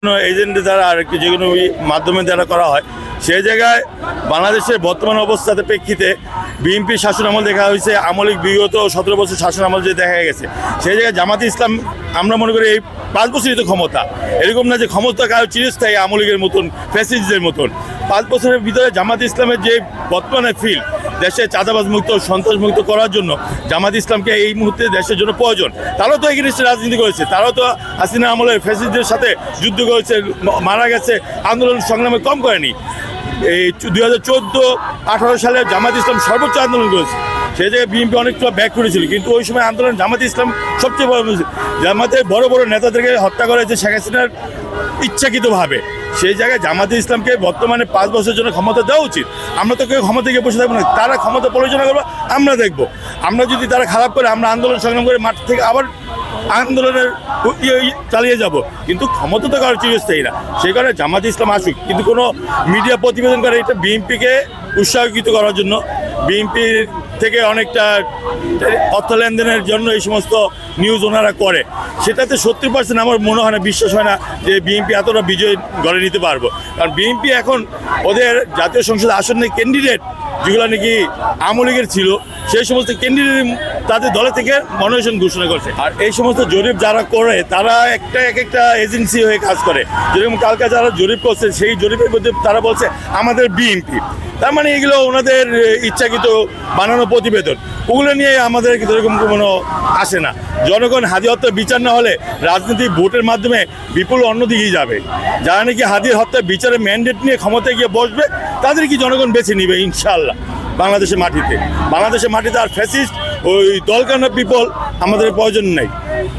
Agent দ্বারা আর কি যে কোনো মাধ্যমে দ্বারা করা হয় সেই জায়গায় বাংলাদেশের বর্তমান অবস্থাতে প্রেক্ষিতে বিএনপি শাসন আমল দেখা হয়েছে, আমলিক বিগত 17 বছর শাসন আমল যে দেখা গেছে সেই জায়গায় জামাতে ইসলাম আমরা মনে করি এই 5 বছরই তো ক্ষমতা, এরকম না যে ক্ষমতা কারো চিরস্থায়ী আমলিকের মতন ফ্যাসিস্টদের মতন। 5 বছরের ভিতরে জামাতে ইসলামের যে বর্তমানে ফিল্ড দেশে চাঁদাবাজ মুক্ত সন্ত্রাস মুক্ত করার জন্য জামাত ইসলামকে এই মুহূর্তে দেশের জন্য প্রয়োজন। তারাও তো এগেইনস্ট রাজনীতি করেছে, তারাও তো হাসিনা আমলের ফ্যাসিস্টদের সাথে যুদ্ধ করেছে, মারা গেছে, আন্দোলন সংগ্রামে কম করেনি। এই 2014-18 সালে জামাত ইসলাম সর্বোচ্চ আন্দোলন করেছে, সেই জায়গায় বিএনপি অনেকটা ব্যাক করেছিল, কিন্তু ওই সময় আন্দোলন জামাত ইসলাম সবচেয়ে বড়। জামাতের বড় বড় নেতাদেরকে হত্যা করা হয়েছে শেখ হাসিনার ইচ্ছাকৃতভাবে। সেই জায়গায় জামাতে ইসলামকে বর্তমানে 5 বছরের জন্য ক্ষমতা দেওয়া উচিত। আমরা তো কেউ ক্ষমতা গিয়ে বসে থাকবো না, তারা ক্ষমতা পরিচালনা করবো, আমরা দেখবো। আমরা যদি তারা খারাপ করে আমরা আন্দোলন সংগ্রাম করে মাঠ থেকে আবার আন্দোলনের চালিয়ে যাব, কিন্তু ক্ষমতা তো কারো চিরস্থায়ী না। সেই কারণে জামাতে ইসলাম আসুক, কিন্তু কোনো মিডিয়া প্রতিবেদন করে এটা বিএনপিকে উৎসাহিত করার জন্য, বিএনপির থেকে অনেকটা অর্থ লেনদেনের জন্য এই সমস্ত নিউজ ওনারা করে, সেটাতে 70% আমার মনে হয় না, বিশ্বাস হয় না যে বিএনপি এতটা বিজয় গড়ে নিতে পারবো। কারণ বিএনপি এখন ওদের জাতীয় সংসদ আসনে ক্যান্ডিডেট যেগুলো নাকি আওয়ামী লীগের ছিল সেই সমস্ত ক্যান্ডিডেট তাদের দলে থেকে মনোনয়ন ঘোষণা করছে। আর এই সমস্ত জরিপ যারা করে তারা এক একটা এজেন্সি হয়ে কাজ করে। যেরকম কালকে যারা জরিপ করছে সেই জরিপের মধ্যে তারা বলছে আমাদের বিএনপি, তার মানে এগুলো ওনাদের ইচ্ছাকৃত বানানো প্রতিবেদন, ওগুলো নিয়ে আমাদের এরকম কোনো আসে না। জনগণ হাদি হত্যার বিচার না হলে রাজনীতি ভোটের মাধ্যমে বিপুল অন্যদিকেই যাবে। যারা নাকি হাদির হত্যার বিচারের ম্যান্ডেট নিয়ে ক্ষমতায় গিয়ে বসবে তাদের কি জনগণ বেছে নিবে ইনশাআল্লাহ। বাংলাদেশের মাটিতে আর ফ্যাসিস্ট ওই দলকানা পিপল আমাদের প্রয়োজন নেই।